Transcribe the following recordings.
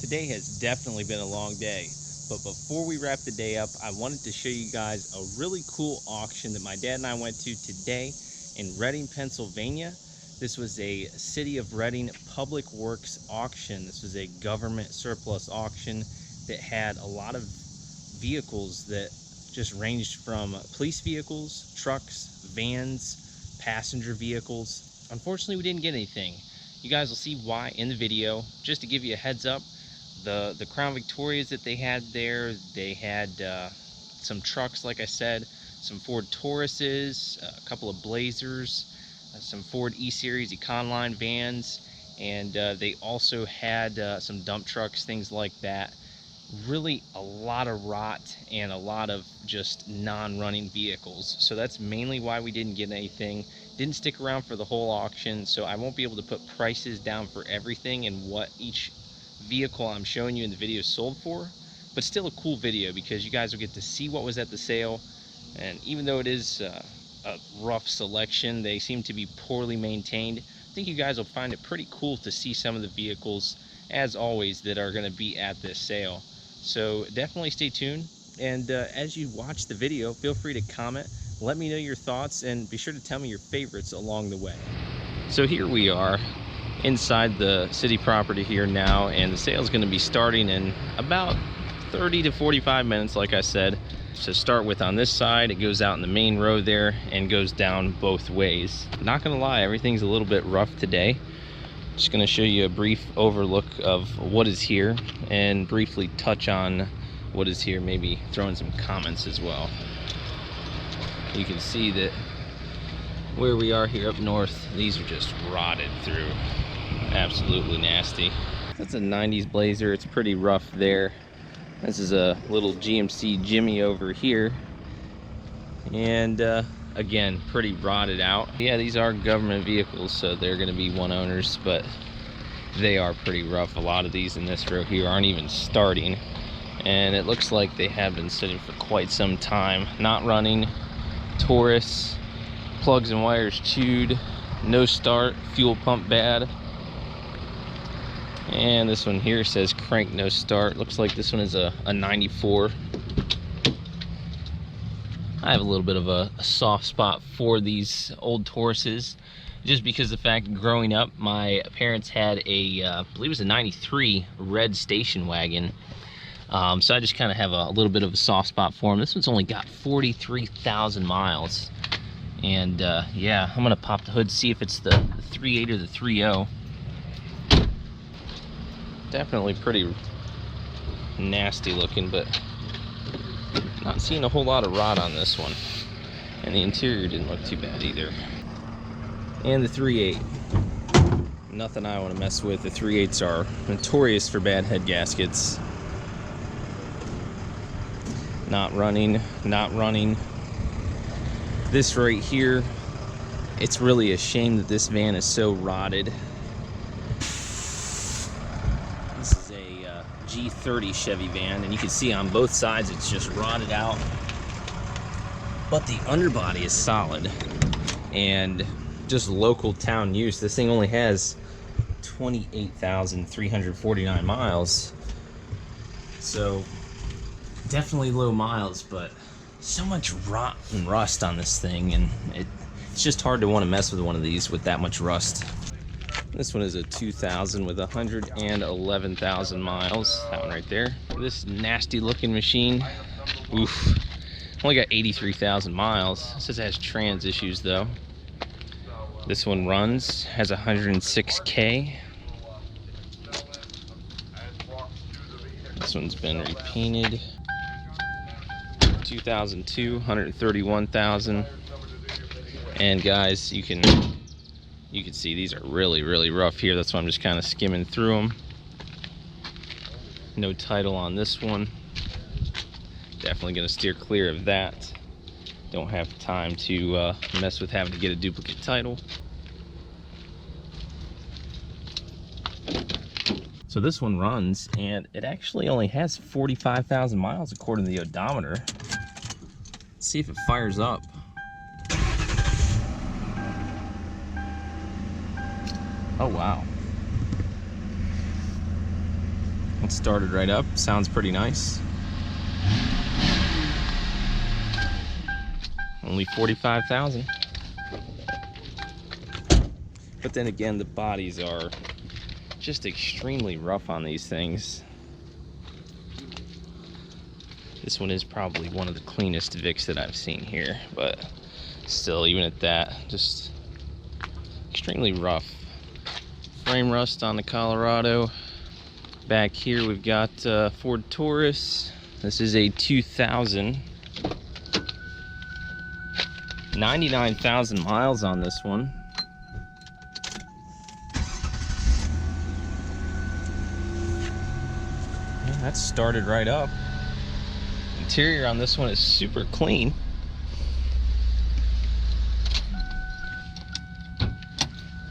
Today has definitely been a long day, but before we wrap the day up, I wanted to show you guys a really cool auction that my dad and I went to today in Reading, Pennsylvania. This was a City of Reading Public Works auction. This was a government surplus auction that had a lot of vehicles that just ranged from police vehicles, trucks, vans, passenger vehicles. Unfortunately, we didn't get anything. You guys will see why in the video. Just to give you a heads up, the Crown Victorias that they had there, they had some trucks, like I said, some Ford Tauruses, a couple of Blazers, some Ford E-Series Econoline vans, and they also had some dump trucks, things like that. Really a lot of rot and a lot of just non-running vehicles. So that's mainly why we didn't get anything. Didn't stick around for the whole auction, so I won't be able to put prices down for everything and what each vehicle I'm showing you in the video sold for, but still a cool video because you guys will get to see what was at the sale. And even though it is a rough selection, they seem to be poorly maintained, I think you guys will find it pretty cool to see some of the vehicles, as always, that are going to be at this sale. So definitely stay tuned, and as you watch the video, feel free to comment, let me know your thoughts, and be sure to tell me your favorites along the way. So here we are inside the city property here now, and the sale is going to be starting in about 30 to 45 minutes, like I said. To start with, on this side, it goes out in the main road there and goes down both ways. Not gonna lie, everything's a little bit rough today. Just gonna show you a brief overlook of what is here and briefly touch on what is here, maybe throw in some comments as well. You can see that where we are here up north, these are just rotted through. Absolutely nasty. That's a 90s Blazer. It's pretty rough there. This is a little GMC Jimmy over here, and again, pretty rotted out. Yeah, these are government vehicles, so they're going to be one owners, but they are pretty rough. A lot of these in this row here aren't even starting, and it looks like they have been sitting for quite some time. Not running. Taurus, plugs and wires chewed, no start, fuel pump bad. And this one here says crank no start. Looks like this one is a 94. I have a little bit of a soft spot for these old Tauruses, just because of the fact, growing up, my parents had a, I believe it was a 93 red station wagon. So I just kind of have a little bit of a soft spot for them. This one's only got 43,000 miles. And yeah, I'm gonna pop the hood, see if it's the 3.8 or the 3.0. Definitely pretty nasty looking, but not seeing a whole lot of rot on this one. And the interior didn't look too bad either. And the 3.8, nothing I want to mess with. The 3.8s are notorious for bad head gaskets. Not running, not running. This right here, it's really a shame that this van is so rotted. This is a G30 Chevy van, and you can see on both sides it's just rotted out. But the underbody is solid, and just local town use. This thing only has 28,349 miles. So definitely low miles, but so much rot and rust on this thing, and it's just hard to want to mess with one of these with that much rust. This one is a 2000 with 111,000 miles. That one right there. This nasty looking machine, oof, only got 83,000 miles. It says it has trans issues though. This one runs, has 106K. This one's been repainted. 2002, 131,000. And guys, you can see these are really rough here. That's why I'm just kind of skimming through them. No title on this one. Definitely going to steer clear of that. Don't have time to mess with having to get a duplicate title. So this one runs, and it actually only has 45,000 miles according to the odometer. Let's see if it fires up. Oh wow. It started right up. Sounds pretty nice. Only 45,000. But then again, the bodies are just extremely rough on these things. This one is probably one of the cleanest Vics that I've seen here, but still, even at that, just extremely rough. Frame rust on the Colorado. Back here we've got Ford Taurus. This is a 2000. 99,000 miles on this one. Yeah, that started right up. Interior on this one is super clean.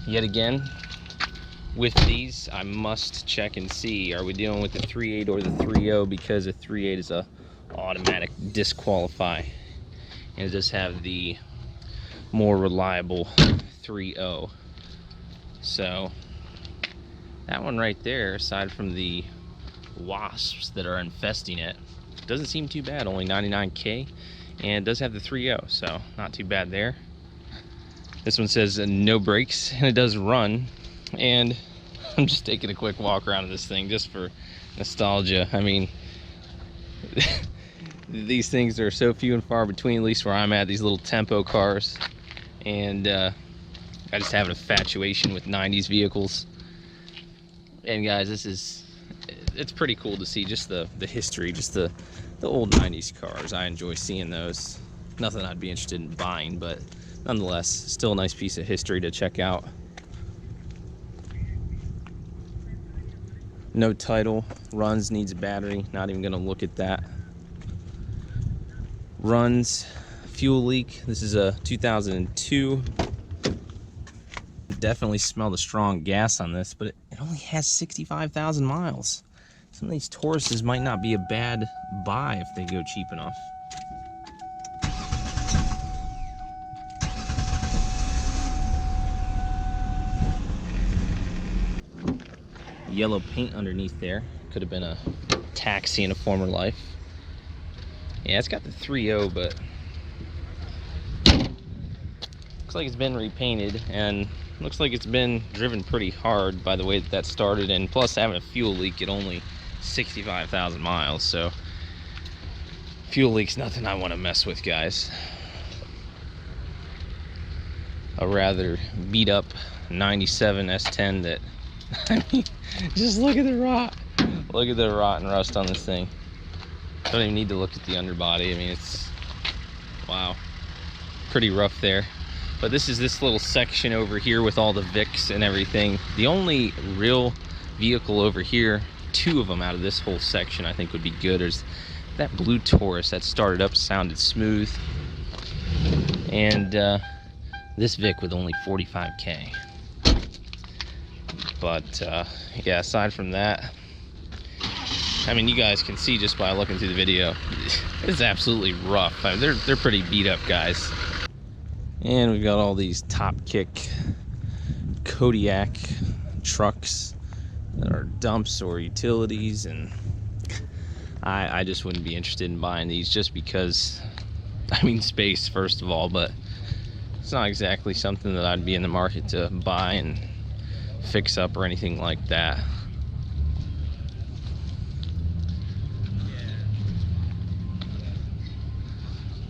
Yet again, with these, I must check and see, are we dealing with the 3.8 or the 3.0, because a 3.8 is a automatic disqualify, and it does have the more reliable 3.0. So that one right there, aside from the wasps that are infesting it, doesn't seem too bad. Only 99K, and it does have the 3.0, so not too bad there. This one says no brakes, and it does run. And I'm just taking a quick walk around this thing just for nostalgia. I mean, these things are so few and far between, at least where I'm at, these little tempo cars. And I just have an infatuation with 90s vehicles. And guys, it's pretty cool to see just the history, just the old 90s cars. I enjoy seeing those. Nothing I'd be interested in buying, but nonetheless, still a nice piece of history to check out. No title, runs, needs a battery, not even gonna look at that. Runs, fuel leak, this is a 2002. Definitely smell the strong gas on this, but it only has 65,000 miles. Some of these Tauruses might not be a bad buy if they go cheap enough. Yellow paint underneath there. Could have been a taxi in a former life. Yeah, it's got the 3.0, but looks like it's been repainted, and looks like it's been driven pretty hard by the way that started, and plus having a fuel leak at only 65,000 miles, so fuel leak's nothing I want to mess with, guys. A rather beat up 97 S10 that, I mean, just look at the rot. Look at the rot and rust on this thing. Don't even need to look at the underbody. I mean, it's, wow, pretty rough there. But this is this little section over here with all the Vics and everything. The only real vehicle over here, two of them out of this whole section, I think would be good, is that blue Taurus that started up, sounded smooth. And this Vic with only 45K. But yeah, aside from that, I mean, you guys can see just by looking through the video, it's absolutely rough. I mean, they're pretty beat up, guys. And we've got all these top kick Kodiak trucks that are dumps or utilities, and I just wouldn't be interested in buying these just because, I mean, space first of all, but it's not exactly something that I'd be in the market to buy and fix up or anything like that.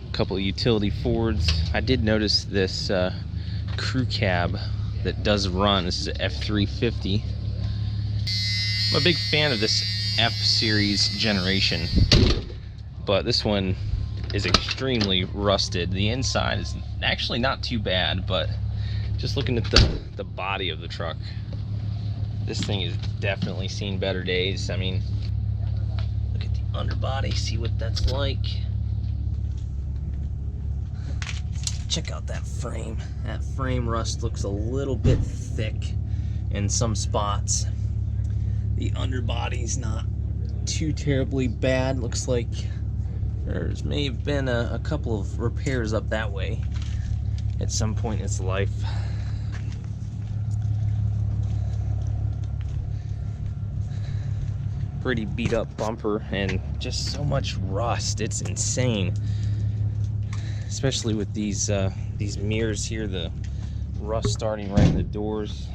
A couple of utility Fords. I did notice this crew cab that does run. This is an F350. I'm a big fan of this F series generation, but this one is extremely rusted. The inside is actually not too bad, but just looking at the body of the truck, this thing has definitely seen better days. I mean, look at the underbody, see what that's like. Check out that frame. That frame rust looks a little bit thick in some spots. The underbody's not too terribly bad. Looks like there's may have been a couple of repairs up that way at some point in its life. pretty beat up bumper and just so much rust. It's insane. Especially with these mirrors here, the rust starting right in the doors.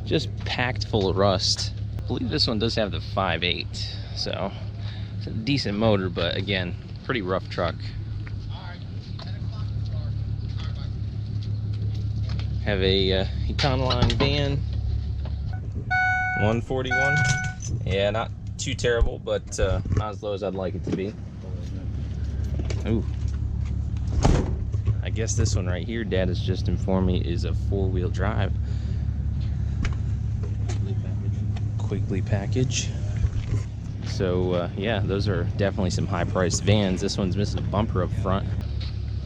Just packed full of rust. I believe this one does have the 5.8, so it's a decent motor, but again, pretty rough truck. Have a Econoline van, 141. Yeah, not too terrible, but not as low as I'd like it to be. Ooh. I guess this one right here, Dad has just informed me, is a 4-wheel drive. Quickly package. So yeah, those are definitely some high-priced vans. This one's missing a bumper up front.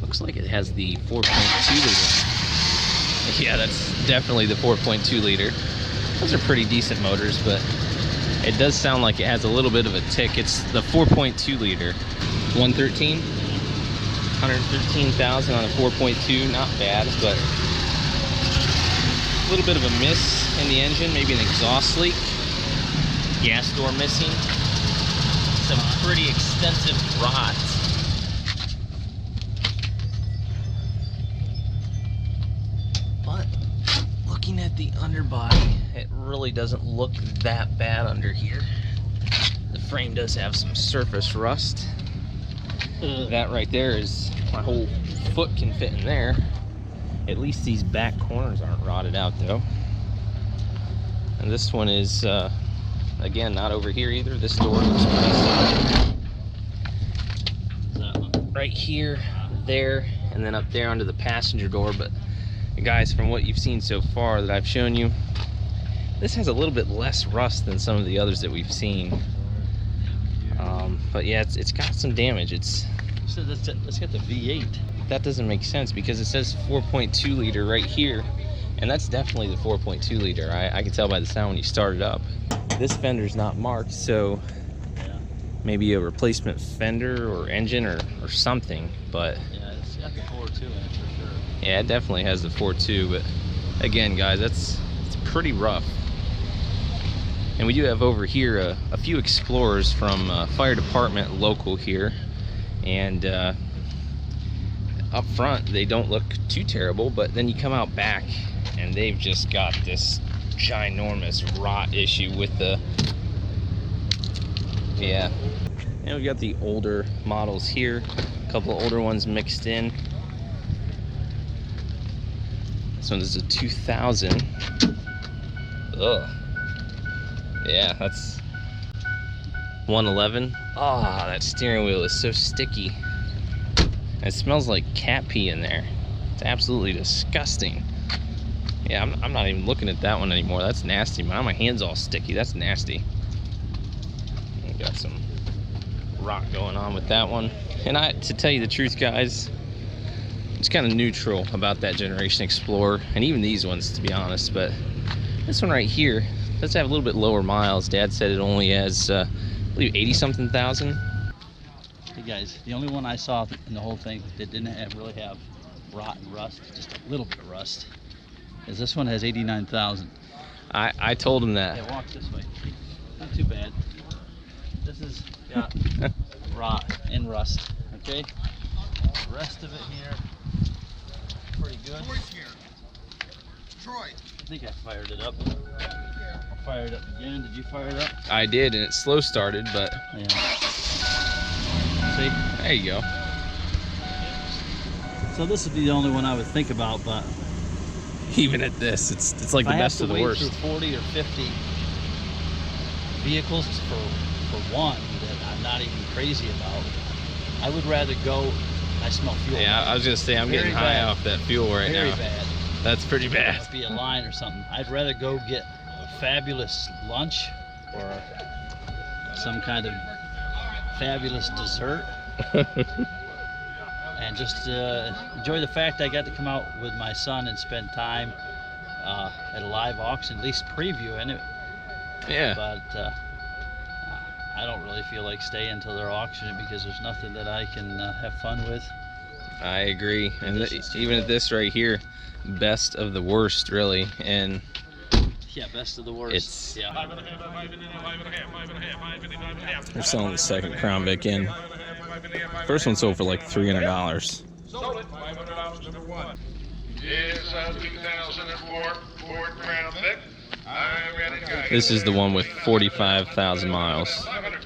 Looks like it has the 4.2 liter. Yeah, that's definitely the 4.2 liter. Those are pretty decent motors, but it does sound like it has a little bit of a tick. It's the 4.2 liter. 113? 113,000 on a 4.2, not bad, but a little bit of a miss in the engine, maybe an exhaust leak, gas door missing, some pretty extensive rot. But looking at the underbody, it really doesn't look that bad under here. The frame does have some surface rust. That right there is, my whole foot can fit in there. At least these back corners aren't rotted out though. And this one is, again, not over here either. This door looks pretty solid. Right here, there, and then up there onto the passenger door. But guys, from what you've seen so far that I've shown you, this has a little bit less rust than some of the others that we've seen. But yeah, it's got some damage. It's got the V8. That doesn't make sense because it says 4.2 liter right here, and that's definitely the 4.2 liter. I can tell by the sound when you start it up. This fender's not marked, so maybe a replacement fender or engine or something. But yeah, it's got the 4.2 in it for sure. Yeah, it definitely has the 4.2. But again, guys, it's pretty rough. And we do have over here a few Explorers from fire department local here, and up front they don't look too terrible, but then you come out back and they've just got this ginormous rot issue with the, yeah. And we got the older models here, a couple of older ones mixed in. This one is a 2000. Ugh. Yeah, that's 111. Ah, that steering wheel is so sticky. It smells like cat pee in there. It's absolutely disgusting. Yeah, I'm not even looking at that one anymore. That's nasty. My hand's all sticky. That's nasty. We got some rot going on with that one. And to tell you the truth, guys, it's kind of neutral about that Generation Explorer, and even these ones, to be honest. But this one right here does have a little bit lower miles. Dad said it only has, I believe, 80-something thousand. Hey guys, the only one I saw in the whole thing that didn't really have rot and rust, just a little bit of rust, is this one has 89,000. I told him that. Yeah, walk this way. Not too bad. This has got rot and rust. Okay. The rest of it here, pretty good. Troy's here. Troy. I think I fired it up. I'll fire it up again. Did you fire it up? I did, and it slow started, but Yeah. See? there you go. So this would be the only one I would think about, but Even at this, it's like the best of the worst. If I have to wait through 40 or 50 vehicles for one that I'm not even crazy about, I would rather go. I smell fuel. Yeah, I was gonna say I'm getting high off that fuel right Very now. bad. That's pretty bad. Must be a line or something. I'd rather go get a fabulous lunch or some kind of fabulous dessert and just enjoy the fact I got to come out with my son and spend time at a live auction, at least previewing it. Yeah. But I don't really feel like staying until they're auctioning because there's nothing that I can have fun with. I agree. And even at this right here, best of the worst, really. And Yeah, best of the worst. It's yeah. they're selling the second Crown Vic in. First one sold for like $300. Sold it. $500 number one. Is 2004 Ford Crown Vic. I'm ready to go. This is the one with 45,000 miles. 500.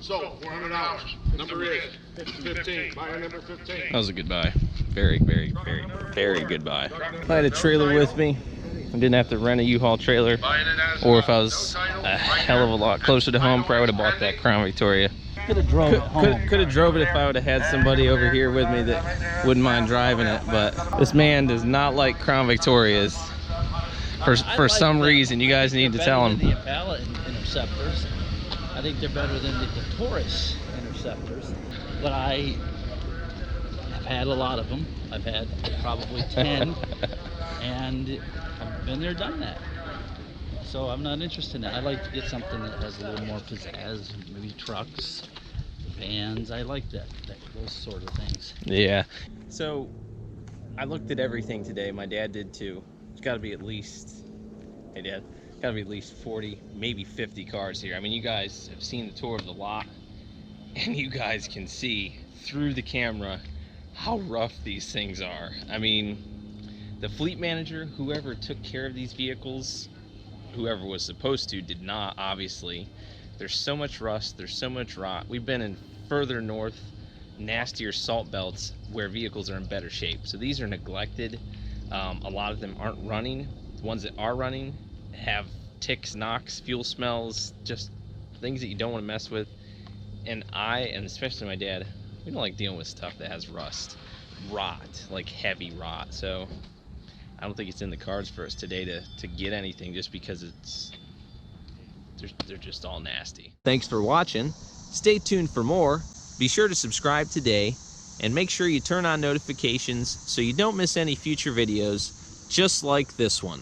So $400. Number is 15. Buyer number 15. That was a good buy. Very, very, very, very good buy. If I had a trailer with me, I didn't have to rent a U-Haul trailer, or if I was a hell of a lot closer to home, probably would have bought that Crown Victoria. Could have drove it home. Could have drove it if I would have had somebody over here with me that wouldn't mind driving it, but this man does not like Crown Victorias. For some reason, you guys need to tell him. The Impala Interceptors. I think they're better than the Taurus Interceptors, but I have had a lot of them. I've had probably 10, and I've been there, done that. So I'm not interested in that. I like to get something that has a little more pizzazz, maybe trucks, vans. I like those sort of things. Yeah. So I looked at everything today. My dad did too. It's got to be at least, hey Dad, got to be at least 40, maybe 50 cars here. I mean, you guys have seen the tour of the lot, and you guys can see through the camera how rough these things are. I mean, the fleet manager, whoever took care of these vehicles, whoever was supposed to, did not, obviously. There's so much rust, there's so much rot. We've been in further north, nastier salt belts where vehicles are in better shape. So these are neglected. A lot of them aren't running. The ones that are running have ticks, knocks, fuel smells, just things that you don't want to mess with. And especially my dad, we don't like dealing with stuff that has rot, like heavy rot. So I don't think it's in the cards for us today to get anything, just because they're just all nasty. Thanks for watching. Stay tuned for more. Be sure to subscribe today, and make sure you turn on notifications so you don't miss any future videos just like this one.